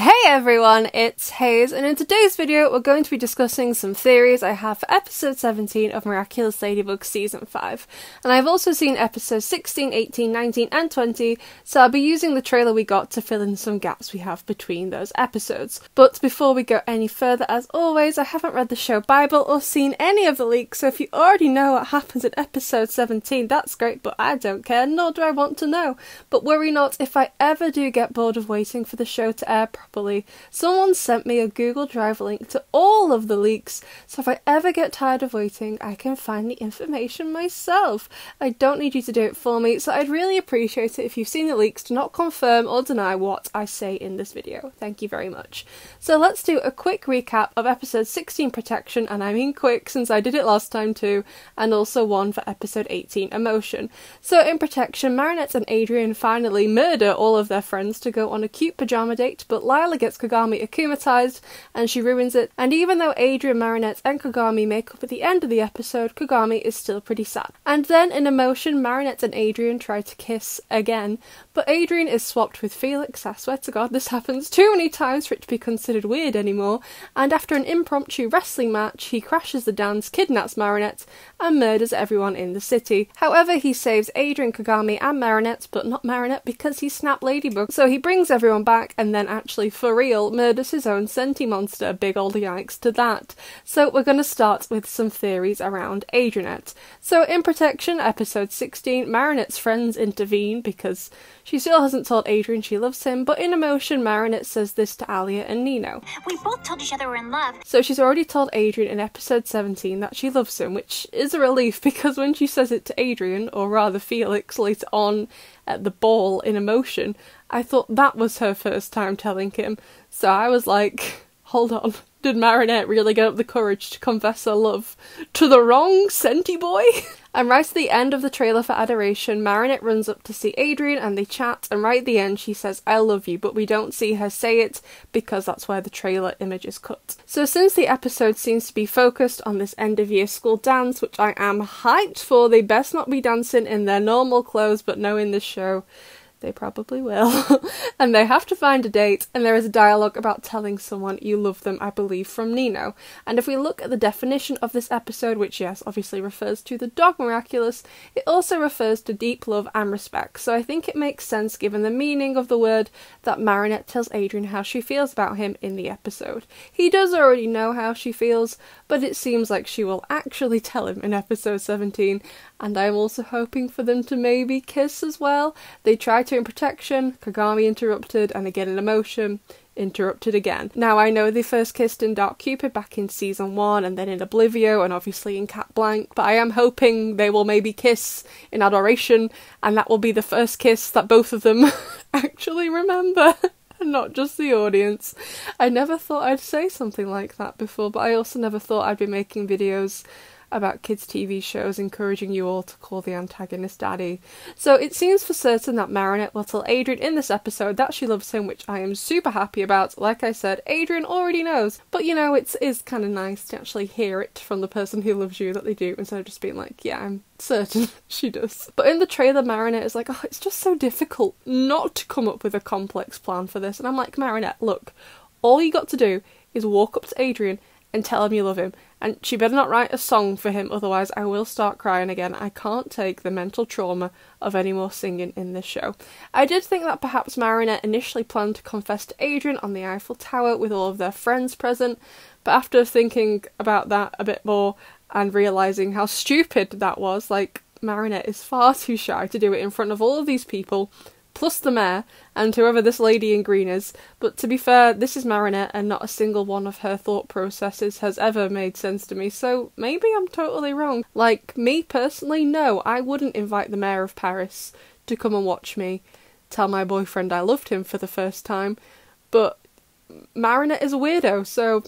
Hey everyone, it's Hayes, and in today's video we're going to be discussing some theories I have for episode 17 of Miraculous Ladybug season 5. And I've also seen episodes 16, 18, 19 and 20, so I'll be using the trailer we got to fill in some gaps we have between those episodes. But before we go any further, as always, I haven't read the show Bible or seen any of the leaks, so if you already know what happens in episode 17, that's great, but I don't care, nor do I want to know. But worry not, if I ever do get bored of waiting for the show to air properly, someone sent me a Google Drive link to all of the leaks, so if I ever get tired of waiting, I can find the information myself. I don't need you to do it for me, so I'd really appreciate it if you've seen the leaks to not confirm or deny what I say in this video. Thank you very much. So let's do a quick recap of episode 16 Protection, and I mean quick since I did it last time too, and also one for episode 18 Emotion. So in Protection, Marinette and Adrian finally murder all of their friends to go on a cute pajama date, but Lila gets Kagami akumatized and she ruins it, and even though Adrian, Marinette and Kagami make up at the end of the episode, Kagami is still pretty sad. And then in Emotion, Marinette and Adrian try to kiss again, but Adrian is swapped with Felix. I swear to God this happens too many times for it to be considered weird anymore, and after an impromptu wrestling match he crashes the dance, kidnaps Marinette and murders everyone in the city. However, he saves Adrian, Kagami and Marinette, but not Marinette because he snapped Ladybug, so he brings everyone back and then actually for real murders his own senti monster. Big old yikes to that. So we're going to start with some theories around Adrianette. So in Protection, episode 16, Marinette's friends intervene because she still hasn't told Adrian she loves him, but in Emotion, Marinette says this to Alia and Nino. We both told each other we're in love. So she's already told Adrian in episode 17 that she loves him, which is a relief because when she says it to Adrian, or rather Felix, later on at the ball in Emotion, I thought that was her first time telling him. So I was like, hold on, did Marinette really get up the courage to confess her love to the wrong senti boy? And right at the end of the trailer for Adoration, Marinette runs up to see Adrian and they chat, and right at the end she says, I love you, but we don't see her say it because that's where the trailer image is cut. So since the episode seems to be focused on this end of year school dance, which I am hyped for, they best not be dancing in their normal clothes, but knowing this show, they probably will. And they have to find a date, and there is a dialogue about telling someone you love them, I believe, from Nino. And if we look at the definition of this episode, which yes, obviously refers to the dog Miraculous, it also refers to deep love and respect. So I think it makes sense given the meaning of the word that Marinette tells Adrian how she feels about him in the episode. He does already know how she feels, but it seems like she will actually tell him in episode 17, and I'm also hoping for them to maybe kiss as well. They try to in Protection, Kagami interrupted, and again in Emotion, interrupted again. Now I know they first kissed in Dark Cupid back in season 1 and then in Oblivio and obviously in Cat Blanc, but I am hoping they will maybe kiss in Adoration and that will be the first kiss that both of them actually remember. And not just the audience. I never thought I'd say something like that before, but I also never thought I'd be making videos about kids' TV shows encouraging you all to call the antagonist daddy. So it seems for certain that Marinette will tell Adrian in this episode that she loves him, which I am super happy about. Like I said, Adrian already knows, but you know, it is kind of nice to actually hear it from the person who loves you that they do, instead of just being like, yeah, I'm certain she does. But in the trailer, Marinette is like, oh, it's just so difficult not to come up with a complex plan for this. And I'm like, Marinette, look, all you got to do is walk up to Adrian and tell him you love him. And she better not write a song for him, otherwise I will start crying again. I can't take the mental trauma of any more singing in this show. I did think that perhaps Marinette initially planned to confess to Adrian on the Eiffel Tower with all of their friends present, but after thinking about that a bit more and realising how stupid that was, like, Marinette is far too shy to do it in front of all of these people, plus the mayor, and whoever this lady in green is. But to be fair, this is Marinette, and not a single one of her thought processes has ever made sense to me, so maybe I'm totally wrong. Like, me personally, no, I wouldn't invite the mayor of Paris to come and watch me tell my boyfriend I loved him for the first time, but Marinette is a weirdo, so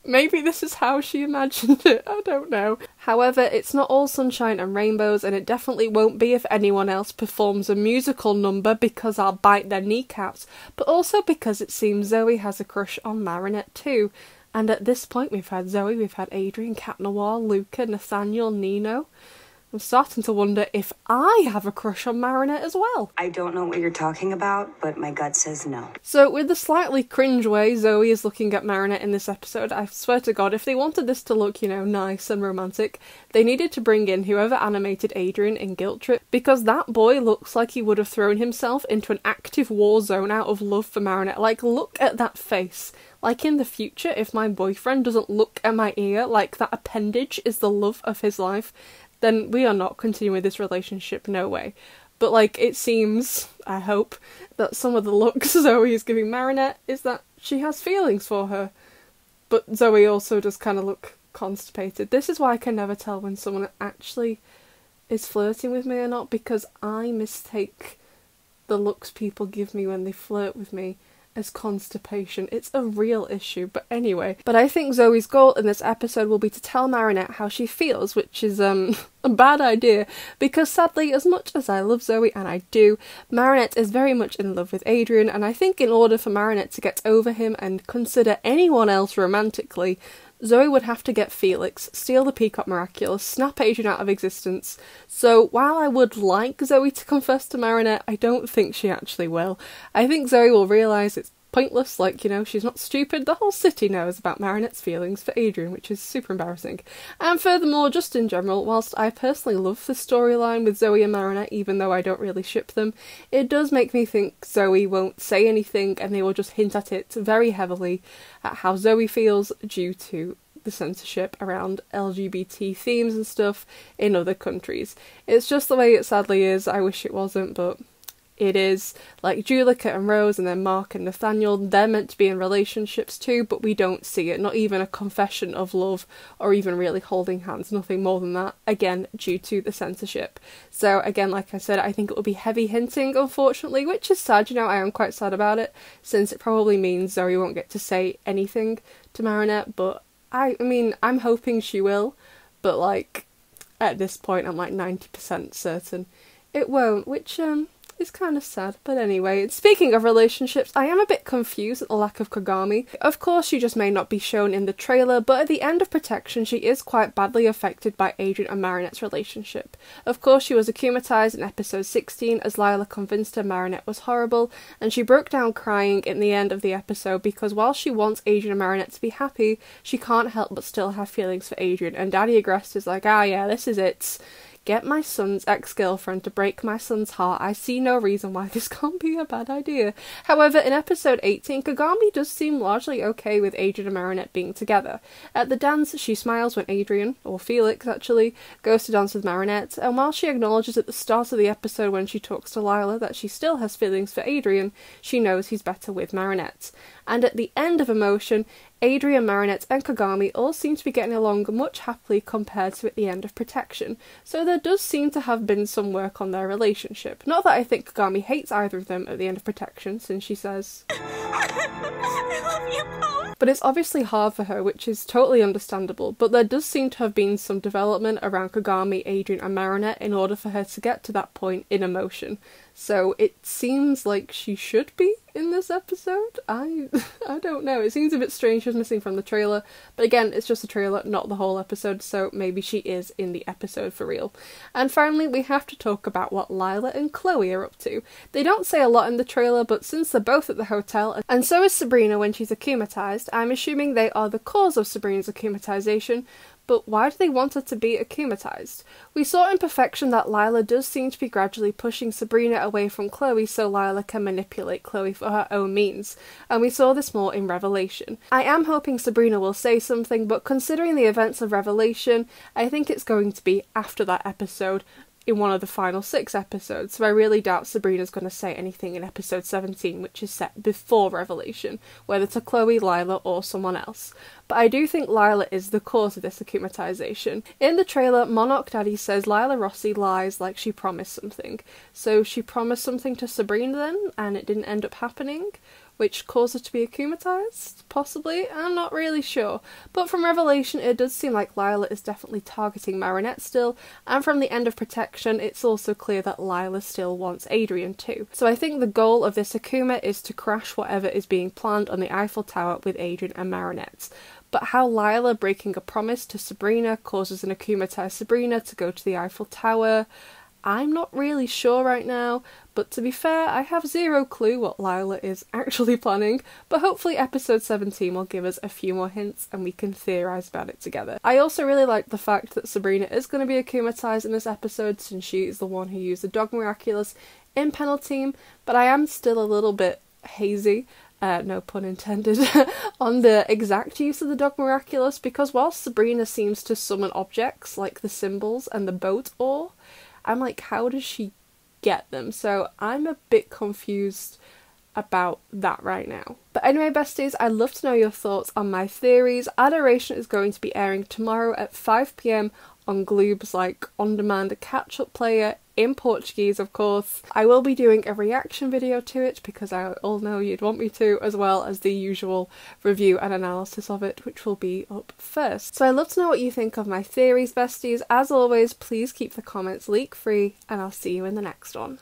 maybe this is how she imagined it, I don't know. However, it's not all sunshine and rainbows, and it definitely won't be if anyone else performs a musical number because I'll bite their kneecaps, but also because it seems Zoe has a crush on Marinette too. And at this point we've had Zoe, we've had Adrian, Cat Noir, Luca, Nathaniel, Nino. I'm starting to wonder if I have a crush on Marinette as well. I don't know what you're talking about, but my gut says no. So with the slightly cringe way Zoe is looking at Marinette in this episode, I swear to God, if they wanted this to look, you know, nice and romantic, they needed to bring in whoever animated Adrian in Guilt Trip, because that boy looks like he would have thrown himself into an active war zone out of love for Marinette. Like, look at that face. Like, in the future, if my boyfriend doesn't look at my ear like that appendage is the love of his life, then we are not continuing with this relationship, no way. But, like, it seems, I hope, that some of the looks Zoe is giving Marinette is that she has feelings for her. But Zoe also does kind of look constipated. This is why I can never tell when someone actually is flirting with me or not, because I mistake the looks people give me when they flirt with me as constipation. It's a real issue, but anyway. But I think Zoe's goal in this episode will be to tell Marinette how she feels, which is a bad idea, because sadly, as much as I love Zoe, and I do, Marinette is very much in love with Adrian, and I think in order for Marinette to get over him and consider anyone else romantically, Zoe would have to get Felix, steal the Peacock Miraculous, snap Adrian out of existence. So while I would like Zoe to confess to Marinette, I don't think she actually will. I think Zoe will realise it's pointless, like, you know, she's not stupid. The whole city knows about Marinette's feelings for Adrian, which is super embarrassing. And furthermore, just in general, whilst I personally love the storyline with Zoe and Marinette, even though I don't really ship them, it does make me think Zoe won't say anything and they will just hint at it very heavily at how Zoe feels due to the censorship around LGBT themes and stuff in other countries. It's just the way it sadly is. I wish it wasn't, but it is. Like Julika and Rose and then Mark and Nathaniel, they're meant to be in relationships too, but we don't see it. Not even a confession of love or even really holding hands, nothing more than that, again, due to the censorship. So again, like I said, I think it will be heavy hinting, unfortunately, which is sad. You know, I am quite sad about it, since it probably means Zoe won't get to say anything to Marinette, but I mean, I'm hoping she will, but like, at this point I'm like 90% certain it won't, which is kind of sad. But anyway, speaking of relationships, I am a bit confused at the lack of Kagami. Of course, she just may not be shown in the trailer, but at the end of Protection, she is quite badly affected by Adrian and Marinette's relationship. Of course, she was akumatized in episode 16 as Lila convinced her Marinette was horrible, and she broke down crying in the end of the episode because while she wants Adrian and Marinette to be happy, she can't help but still have feelings for Adrian, and Daddy Agreste is like, ah yeah, this is it. Get my son's ex-girlfriend to break my son's heart. I see no reason why this can't be a bad idea. However, in episode 18, Kagami does seem largely okay with Adrian and Marinette being together. At the dance, she smiles when Adrian, or Felix actually, goes to dance with Marinette, and while she acknowledges at the start of the episode when she talks to Lila that she still has feelings for Adrian, she knows he's better with Marinette. And at the end of Emotion, Adrian, Marinette and Kagami all seem to be getting along much happily compared to at the end of Protection, so there does seem to have been some work on their relationship. Not that I think Kagami hates either of them at the end of Protection, since she says, I love you both. but it's obviously hard for her, which is totally understandable, but there does seem to have been some development around Kagami, Adrian and Marinette in order for her to get to that point in Emotion. So it seems like she should be in this episode. I don't know. It seems a bit strange she was missing from the trailer. But again, it's just a trailer, not the whole episode, so maybe she is in the episode for real. And finally, we have to talk about what Lila and Chloe are up to. They don't say a lot in the trailer, but since they're both at the hotel, and so is Sabrina when she's akumatized, I'm assuming they are the cause of Sabrina's akumatization. But why do they want her to be akumatized? We saw in Perfection that Lila does seem to be gradually pushing Sabrina away from Chloe so Lila can manipulate Chloe for her own means, and we saw this more in Revelation. I am hoping Sabrina will say something, but considering the events of Revelation, I think it's going to be after that episode, in one of the final 6 episodes, so I really doubt Sabrina's going to say anything in episode 17, which is set before Revelation, whether to Chloe, Lila, or someone else. But I do think Lila is the cause of this akumatization. In the trailer, Monarch Daddy says Lila Rossi lies like she promised something. So she promised something to Sabrina then, and it didn't end up happening, which caused her to be akumatized? Possibly? I'm not really sure. But from Revelation, it does seem like Lila is definitely targeting Marinette still, and from the end of Protection, it's also clear that Lila still wants Adrian too. So I think the goal of this akuma is to crash whatever is being planned on the Eiffel Tower with Adrian and Marinette. but how Lila breaking a promise to Sabrina causes an akumatized Sabrina to go to the Eiffel Tower. I'm not really sure right now, but to be fair, I have zero clue what Lila is actually planning, but hopefully episode 17 will give us a few more hints and we can theorise about it together. I also really like the fact that Sabrina is going to be akumatized in this episode, since she is the one who used the Dog Miraculous in Penultime, but I am still a little bit hazy, no pun intended, on the exact use of the Dog Miraculous, because whilst Sabrina seems to summon objects like the symbols and the boat ore, I'm like, how does she get them? So I'm a bit confused about that right now. But anyway, besties, I'd love to know your thoughts on my theories. Adoration is going to be airing tomorrow at 5 PM on Gloob's on-demand catch-up player in Portuguese, of course. I will be doing a reaction video to it because I all know you'd want me to, as well as the usual review and analysis of it, which will be up first. So I'd love to know what you think of my theories, besties. As always, please keep the comments leak-free, and I'll see you in the next one.